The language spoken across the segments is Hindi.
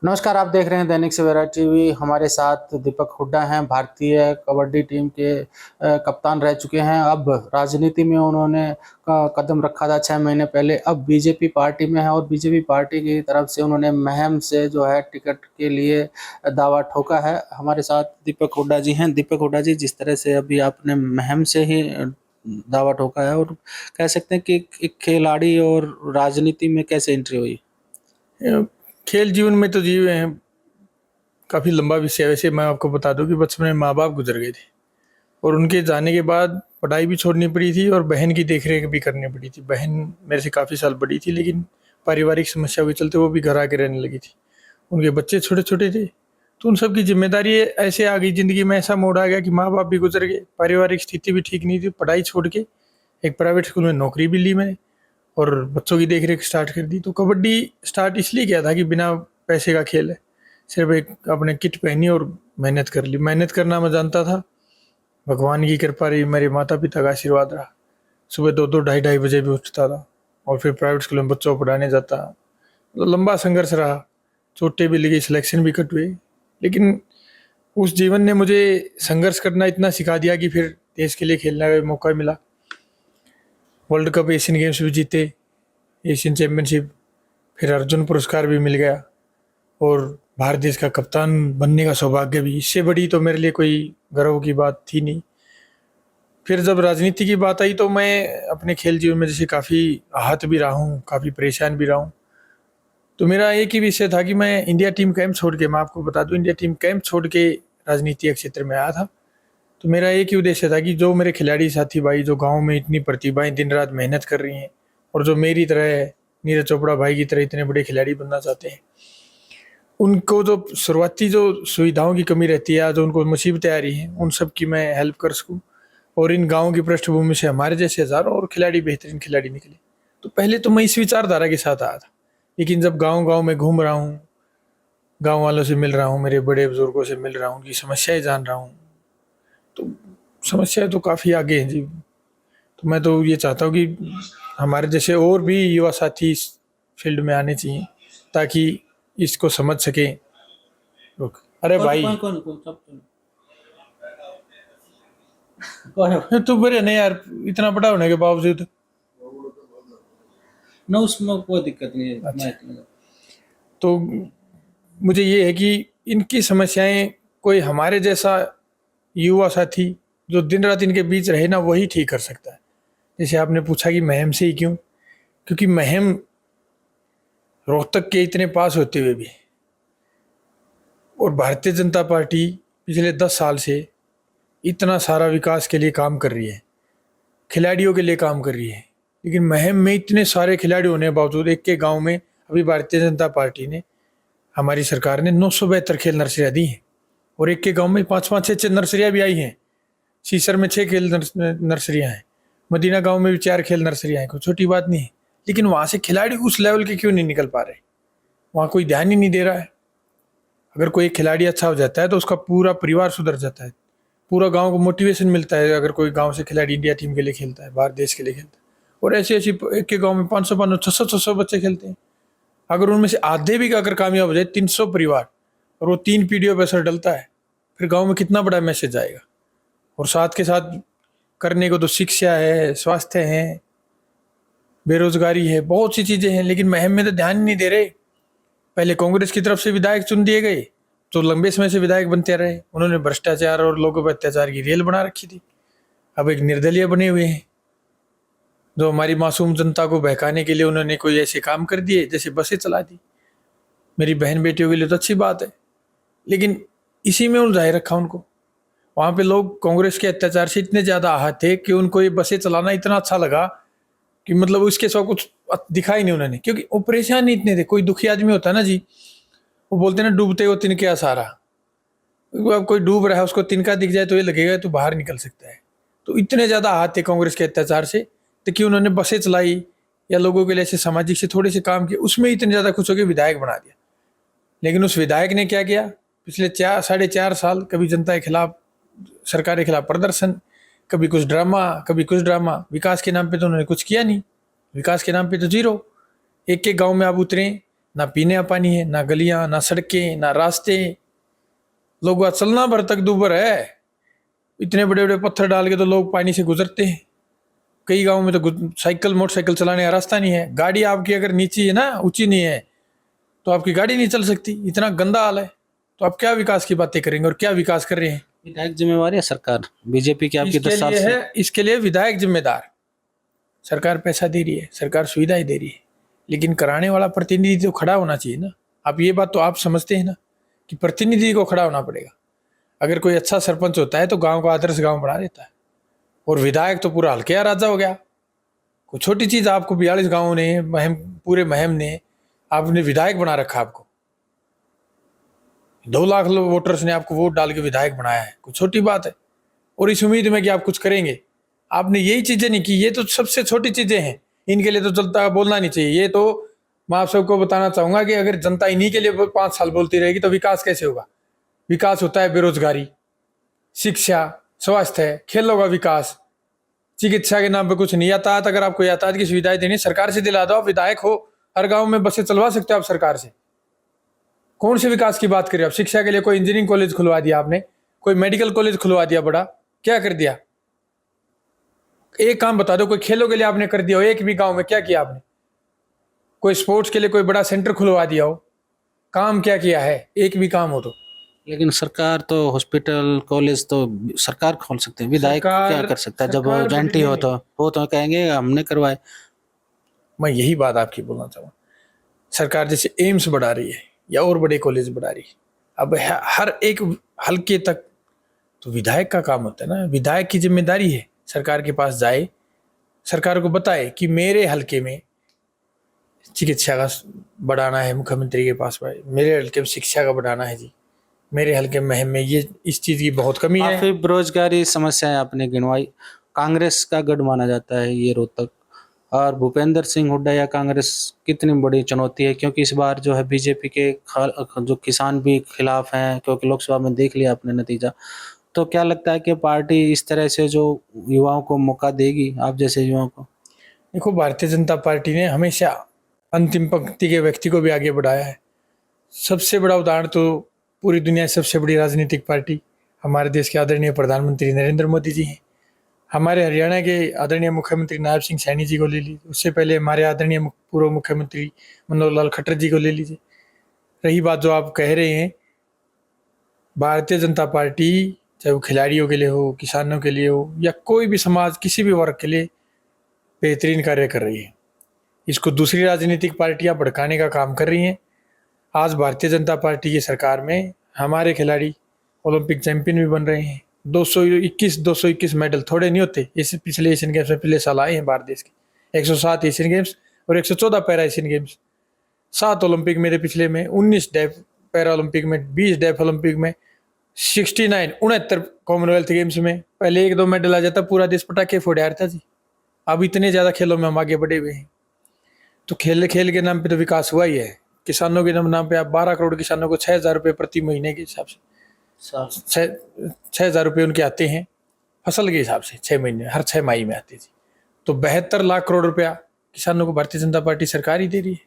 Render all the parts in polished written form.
नमस्कार, आप देख रहे हैं दैनिक सवेरा टीवी। हमारे साथ दीपक हुड्डा हैं, भारतीय कबड्डी टीम के कप्तान रह चुके हैं। अब राजनीति में उन्होंने कदम रखा था 6 महीने पहले। अब बीजेपी पार्टी में है और बीजेपी पार्टी की तरफ से उन्होंने महम से जो है टिकट के लिए दावा ठोका है। हमारे साथ दीपक हुड्डा जी हैं। दीपक हुड्डा जी, जिस तरह से अभी आपने महम से ही दावा ठोका है, और कह सकते हैं कि एक खिलाड़ी और राजनीति में कैसे एंट्री हुई? खेल जीवन में तो जीवे हैं, काफ़ी लंबा विषय है। वैसे मैं आपको बता दूं कि बचपन में माँ बाप गुजर गए थे और उनके जाने के बाद पढ़ाई भी छोड़नी पड़ी थी और बहन की देखरेख भी करनी पड़ी थी। बहन मेरे से काफ़ी साल बड़ी थी, लेकिन पारिवारिक समस्या के चलते वो भी घर आके रहने लगी थी। उनके बच्चे छोटे छोटे थे, तो उन सब की जिम्मेदारी ऐसे आ गई ज़िंदगी में। ऐसा मोड़ आ गया कि माँ बाप भी गुजर गए, पारिवारिक स्थिति भी ठीक नहीं थी। पढ़ाई छोड़ के एक प्राइवेट स्कूल में नौकरी भी ली मैंने और बच्चों की देखरेख स्टार्ट कर दी। तो कबड्डी स्टार्ट इसलिए किया था कि बिना पैसे का खेल है, सिर्फ एक अपने किट पहनी और मेहनत कर ली। मेहनत करना मैं जानता था, भगवान की कृपा रही, मेरे माता पिता का आशीर्वाद रहा। सुबह 2-2 ढाई बजे भी उठता था और फिर प्राइवेट स्कूल में बच्चों को पढ़ाने जाता। तो लंबा संघर्ष रहा, चोटें भी लगी, सिलेक्शन भी कट हुए, लेकिन उस जीवन ने मुझे संघर्ष करना इतना सिखा दिया कि फिर देश के लिए खेलने का मौका मिला। वर्ल्ड कप, एशियन गेम्स भी जीते, एशियन चैम्पियनशिप, फिर अर्जुन पुरस्कार भी मिल गया और भारत देश का कप्तान बनने का सौभाग्य भी। इससे बड़ी तो मेरे लिए कोई गर्व की बात थी नहीं। फिर जब राजनीति की बात आई तो मैं अपने खेल जीवन में जैसे काफ़ी आहत भी रहा हूँ, काफ़ी परेशान भी रहा हूँ। तो मेरा एक ही विषय था कि मैं इंडिया टीम कैंप छोड़ के, मैं आपको बता दूं, इंडिया टीम कैंप छोड़ के राजनीतिक क्षेत्र में आया था। तो मेरा एक ही उद्देश्य था कि जो मेरे खिलाड़ी साथी भाई जो गांव में इतनी प्रतिभाएं दिन रात मेहनत कर रही हैं और जो मेरी तरह नीरज चोपड़ा भाई की तरह इतने बड़े खिलाड़ी बनना चाहते हैं, उनको जो शुरुआती जो सुविधाओं की कमी रहती है, जो उनको मुसीबतें आ रही हैं, उन सब की मैं हेल्प कर सकूं और इन गाँव की पृष्ठभूमि से हमारे जैसे हज़ारों और खिलाड़ी, बेहतरीन खिलाड़ी निकले। तो पहले तो मैं इस विचारधारा के साथ आया था, लेकिन जब गाँव-गाँव में घूम रहा हूँ, गाँव वालों से मिल रहा हूँ, मेरे बड़े बुजुर्गों से मिल रहा हूँ, उनकी समस्याएं जान रहा हूँ, तो समस्याएं तो काफ़ी आगे हैं जी। तो मैं तो ये चाहता हूँ कि हमारे जैसे और भी युवा साथी इस फील्ड में आने चाहिए ताकि इसको समझ सकें। रुक, अरे भाई तू बड़े नहीं यार, इतना बड़ा होने के बावजूद ना, उसमें कोई दिक्कत नहीं है। अच्छा। तो मुझे ये है कि इनकी समस्याएं कोई हमारे जैसा युवा साथी जो दिन रात इनके बीच रहे ना, वही ठीक कर सकता है। जैसे आपने पूछा कि महम से ही क्यों, क्योंकि महम रोहतक के इतने पास होते हुए भी और भारतीय जनता पार्टी पिछले 10 साल से इतना सारा विकास के लिए काम कर रही है, खिलाड़ियों के लिए काम कर रही है, लेकिन महम में इतने सारे खिलाड़ी होने के बावजूद एक के गांव में अभी भारतीय जनता पार्टी ने, हमारी सरकार ने 972 खेल नर्सरियाँ दी हैं और एक के गांव में 5-5 6-6 नर्सरियाँ भी आई हैं। सीसर में 6 खेल नर्सरियाँ हैं, मदीना गांव में भी 4 खेल नर्सरियाँ हैं। कोई छोटी बात नहीं है, लेकिन वहाँ से खिलाड़ी उस लेवल के क्यों नहीं निकल पा रहे? वहाँ कोई ध्यान ही नहीं दे रहा है। अगर कोई खिलाड़ी अच्छा हो जाता है तो उसका पूरा परिवार सुधर जाता है, पूरा गांव को मोटिवेशन मिलता है। अगर कोई गांव से खिलाड़ी इंडिया टीम के लिए खेलता है, भारत देश के लिए खेलता है, और ऐसी ऐसी एक के गांव में 500 500 600 बच्चे खेलते हैं। अगर उनमें से आधे भी अगर कामयाब हो जाए, 300 परिवार, और वो 3 पीढ़ियों पर असर डलता है, फिर गाँव में कितना बड़ा मैसेज आएगा। और साथ के साथ करने को तो शिक्षा है, स्वास्थ्य है, बेरोजगारी है, बहुत सी चीज़ें हैं, लेकिन महम में तो ध्यान नहीं दे रहे। पहले कांग्रेस की तरफ से विधायक चुन दिए गए जो लंबे समय से विधायक बनते रहे, उन्होंने भ्रष्टाचार और लोगों पर अत्याचार की रेल बना रखी थी। अब एक निर्दलीय बने हुए हैं जो हमारी मासूम जनता को बहकाने के लिए उन्होंने कोई ऐसे काम कर दिए, जैसे बसें चला दी। मेरी बहन बेटियों के लिए तो अच्छी बात है, लेकिन इसी में उलझाए रखा उनको। वहाँ पे लोग कांग्रेस के अत्याचार से इतने ज़्यादा आहत थे कि उनको ये बसें चलाना इतना अच्छा लगा कि मतलब उसके सब कुछ दिखा ही नहीं उन्होंने, क्योंकि वो परेशान ही इतने थे। कोई दुखी आदमी होता है ना जी, वो बोलते हैं ना, डूबते हो तिनके सहारा। अब कोई डूब रहा है, उसको तिनका दिख जाए तो ये लगेगा तो बाहर निकल सकता है। तो इतने ज़्यादा हाथ थे कांग्रेस के अत्याचार से, तो कि उन्होंने बसें चलाई या लोगों के लिए ऐसे सामाजिक से थोड़े से काम किए, उसमें इतने ज़्यादा खुश होकर विधायक बना दिया। लेकिन उस विधायक ने क्या किया? पिछले 4 साढ़े 4 साल कभी जनता के खिलाफ, सरकार के खिलाफ प्रदर्शन, कभी कुछ ड्रामा, कभी कुछ ड्रामा। विकास के नाम पे तो उन्होंने कुछ किया नहीं, विकास के नाम पे तो जीरो। एक एक गांव में आप उतरे, ना पीने का पानी है, ना गलियां, ना सड़कें, ना रास्ते। लोग वहाँ चलना भर तक दूभर है। इतने बड़े बड़े पत्थर डाल के तो लोग पानी से गुजरते हैं। कई गांवों में तो साइकिल मोटरसाइकिल चलाने का रास्ता नहीं है। गाड़ी आपकी अगर नीची है ना, ऊंची नहीं है, तो आपकी गाड़ी नहीं चल सकती। इतना गंदा हाल है। तो आप क्या विकास की बातें करेंगे और क्या विकास कर रहे हैं? विधायक जिम्मेवारी है सरकार बीजेपी की आपकी 10 साल से। इसके लिए विधायक जिम्मेदार। सरकार पैसा दे रही है, सरकार सुविधाएं दे रही है, लेकिन कराने वाला प्रतिनिधि तो खड़ा होना चाहिए ना। आप ये बात तो आप समझते हैं ना कि प्रतिनिधि को खड़ा होना पड़ेगा। अगर कोई अच्छा सरपंच होता है तो गांव को आदर्श गांव बना देता है, और विधायक तो पूरा हल्के राजा हो गया। कोई छोटी चीज आपको 42 गांवों ने पूरे महम ने आपने विधायक बना रखा। आपको 2 लाख वोटर्स ने आपको वोट डाल के विधायक बनाया है, कुछ छोटी बात है? और इस उम्मीद में कि आप कुछ करेंगे। आपने यही चीजें नहीं की। ये तो सबसे छोटी चीजें हैं, इनके लिए तो जनता बोलना नहीं चाहिए। ये तो मैं आप सबको बताना चाहूंगा कि अगर जनता इन्हीं के लिए 5 साल बोलती रहेगी तो विकास कैसे होगा? विकास होता है बेरोजगारी, शिक्षा, स्वास्थ्य, खेलों का विकास, चिकित्सा के नाम पे कुछ नहीं। यातायात, अगर आपको यातायात की सुविधाएं देनी सरकार से दिला दो। आप विधायक हो, हर गांव में बसें चलवा सकते हो आप सरकार से। कौन से विकास की बात करें आप? शिक्षा के लिए कोई इंजीनियरिंग कॉलेज खुलवा दिया आपने, कोई मेडिकल कॉलेज खुलवा दिया बड़ा, क्या कर दिया? एक काम बता दो, कोई खेलों के लिए आपने कर दिया हो एक भी गांव में? क्या किया आपने? कोई स्पोर्ट्स के लिए कोई बड़ा सेंटर खुलवा दिया हो? काम क्या किया है? एक भी काम हो तो? लेकिन सरकार तो हॉस्पिटल कॉलेज तो सरकार खोल सकते हैं, विधायक क्या कर सकता है? जब गारंटी हो तो कहेंगे हमने करवाए। मैं यही बात आपकी बोलना चाहूँगा। सरकार जैसे एम्स बढ़ा रही है या और बड़े कॉलेज बढ़ा रही है, अब हर एक हल्के तक तो विधायक का काम होता है ना। विधायक की जिम्मेदारी है सरकार के पास जाए, सरकार को बताए कि मेरे हल्के में चिकित्सा का बढ़ाना है, मुख्यमंत्री के पास भाई मेरे हल्के में शिक्षा का बढ़ाना है जी, मेरे हल्के में ये इस चीज़ की बहुत कमी है। काफी बेरोजगारी समस्याएं आपने गिनवाई। कांग्रेस का गढ़ माना जाता है ये रोहतक, और भूपेंद्र सिंह हुड्डा या कांग्रेस कितनी बड़ी चुनौती है? क्योंकि इस बार जो है बीजेपी के जो किसान भी खिलाफ हैं, क्योंकि लोकसभा में देख लिया आपने नतीजा। तो क्या लगता है कि पार्टी इस तरह से जो युवाओं को मौका देगी, आप जैसे युवाओं को? देखो, भारतीय जनता पार्टी ने हमेशा अंतिम पंक्ति के व्यक्ति को भी आगे बढ़ाया है। सबसे बड़ा उदाहरण तो पूरी दुनिया की सबसे बड़ी राजनीतिक पार्टी हमारे देश के आदरणीय प्रधानमंत्री नरेंद्र मोदी जी हैं। हमारे हरियाणा के आदरणीय मुख्यमंत्री नायब सिंह सैनी जी को ले लीजिए, उससे पहले हमारे आदरणीय पूर्व मुख्यमंत्री मनोहर लाल खट्टर जी को ले लीजिए। रही बात जो आप कह रहे हैं, भारतीय जनता पार्टी चाहे वो खिलाड़ियों के लिए हो, किसानों के लिए हो, या कोई भी समाज किसी भी वर्ग के लिए बेहतरीन कार्य कर रही है। इसको दूसरी राजनीतिक पार्टियां भड़काने का काम कर रही हैं। आज भारतीय जनता पार्टी की सरकार में हमारे खिलाड़ी ओलंपिक चैंपियन भी बन रहे हैं। 221 मेडल थोड़े नहीं होते। इस पिछले एशियन गेम्स में पिछले साल आए हैं भारत देश के 107 एशियन गेम्स और 114 पैरा एशियन गेम्स। 7 ओलंपिक मेरे पिछले में, 19 डेफ पैरा ओलंपिक में, 20 डेफ ओलंपिक में, 69 कॉमनवेल्थ गेम्स में। पहले 1-2 मेडल आ जाता पूरा देश पटाखे फोड़ रहा था जी। अब इतने ज़्यादा खेलों में हम आगे बढ़े हुए हैं। तो खेल के नाम पे तो विकास हुआ ही है। किसानों के नाम पे आप 12 करोड़ किसानों को 6,000 रुपये प्रति महीने के हिसाब से 6,000 रुपये उनके आते हैं फसल के हिसाब से 6 महीने, हर 6 माही में आते जी। तो 72 लाख करोड़ रुपया किसानों को भारतीय जनता पार्टी सरकार ही दे रही है।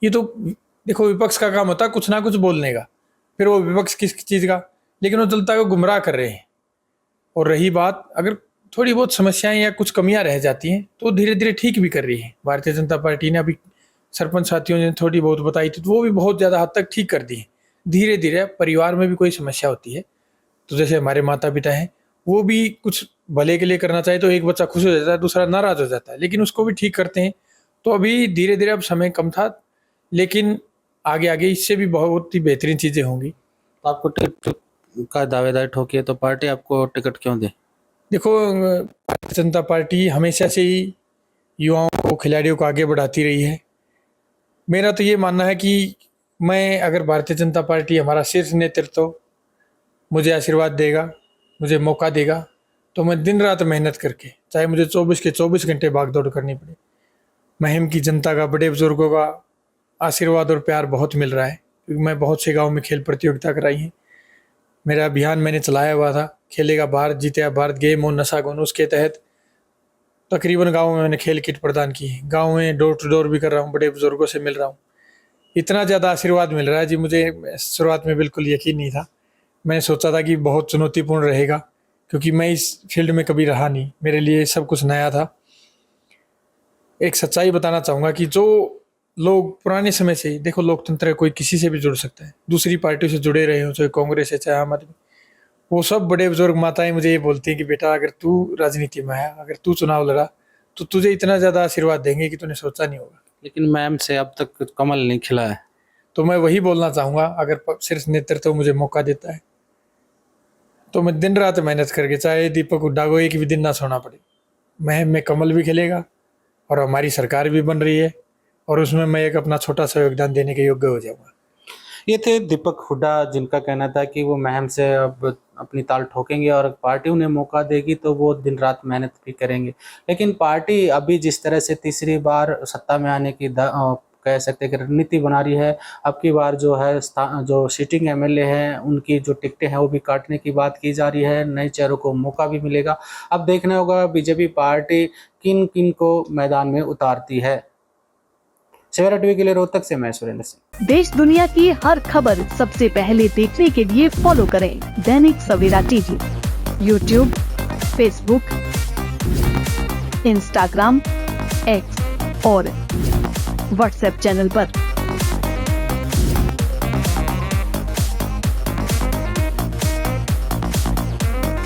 ये तो देखो, विपक्ष का काम होता है कुछ ना कुछ बोलने का, फिर वो विपक्ष किस चीज़ का, लेकिन वो जनता को गुमराह कर रहे हैं। और रही बात, अगर थोड़ी बहुत समस्याएं या कुछ कमियां रह जाती हैं तो धीरे धीरे ठीक भी कर रही है भारतीय जनता पार्टी ने। अभी सरपंच साथियों ने थोड़ी बहुत बताई थी तो वो भी बहुत ज़्यादा हद तक ठीक कर दी है। धीरे धीरे परिवार में भी कोई समस्या होती है तो जैसे हमारे माता पिता हैं, वो भी कुछ भले के लिए करना चाहे तो एक बच्चा खुश हो जाता है, दूसरा नाराज हो जाता है, लेकिन उसको भी ठीक करते हैं। तो अभी धीरे धीरे, अब समय कम था लेकिन आगे आगे इससे भी बहुत ही बेहतरीन चीज़ें होंगी। तो आपको टिकट का दावेदार ठोकी है तो पार्टी आपको टिकट क्यों दे? देखो, भारतीय जनता पार्टी हमेशा से ही युवाओं को, खिलाड़ियों को आगे बढ़ाती रही है। मेरा तो ये मानना है कि मैं, अगर भारतीय जनता पार्टी, हमारा शीर्ष नेतृत्व मुझे आशीर्वाद देगा, मुझे मौका देगा, तो मैं दिन रात मेहनत करके, चाहे मुझे 24 के 24 घंटे भागदौड़ करनी पड़े। महम की जनता का, बड़े बुजुर्गों का आशीर्वाद और प्यार बहुत मिल रहा है, क्योंकि मैं बहुत से गाँव में खेल प्रतियोगिता कराई है। मेरा अभियान मैंने चलाया हुआ था, खेलेगा भारत जीतेगा भारत, गेम और नशा गुण, उसके तहत तकरीबन गाँव में मैंने खेल किट प्रदान की है। गाँव में डोर टू डोर भी कर रहा हूँ, बड़े बुजुर्गों से मिल रहा हूँ। इतना ज़्यादा आशीर्वाद मिल रहा है जी, मुझे शुरुआत में बिल्कुल यकीन नहीं था। मैंने सोचा था कि बहुत चुनौतीपूर्ण रहेगा, क्योंकि मैं इस फील्ड में कभी रहा नहीं, मेरे लिए सब कुछ नया था। एक सच्चाई बताना चाहूँगा कि जो लोग पुराने समय से, देखो लोकतंत्र है, कोई किसी से भी जुड़ सकता है, दूसरी पार्टियों से जुड़े रहे हो, चाहे कांग्रेस है चाहे आम आदमी, वो सब बड़े बुजुर्ग माताएं मुझे ये बोलती हैं कि बेटा अगर तू राजनीति में आया, अगर तू चुनाव लड़ा, तो तुझे इतना ज़्यादा आशीर्वाद देंगे कि तूने सोचा नहीं होगा। लेकिन मैम से अब तक कमल नहीं खिला है। तो मैं वही बोलना चाहूँगा, अगर सिर्फ नेतृत्व मुझे मौका देता है तो मैं दिन रात मेहनत करके, चाहे दीपक हुड्डा को एक भी दिन ना सोना पड़े, मैं कमल भी खिलेगा और हमारी सरकार भी बन रही है, और उसमें मैं एक अपना छोटा सा योगदान देने के योग्य हो जाऊँगा। ये थे दीपक हुड्डा, जिनका कहना था कि वो महम से अब अपनी ताल ठोकेंगे और पार्टी उन्हें मौका देगी तो वो दिन रात मेहनत भी करेंगे। लेकिन पार्टी अभी जिस तरह से तीसरी बार सत्ता में आने की कह सकते हैं कि रणनीति बना रही है, अब की बार जो है जो सिटिंग एमएलए हैं उनकी जो टिकटें हैं वो भी काटने की बात की जा रही है, नए चेहरों को मौका भी मिलेगा। अब देखना होगा बीजेपी पार्टी किन किन को मैदान में उतारती है। सवेरा टीवी के लिए रोहतक से मैं सुरेंद्र सिंह। देश दुनिया की हर खबर सबसे पहले देखने के लिए फॉलो करें Dainik Savera TV, YouTube, Facebook, Instagram, X और व्हाट्सएप चैनल पर।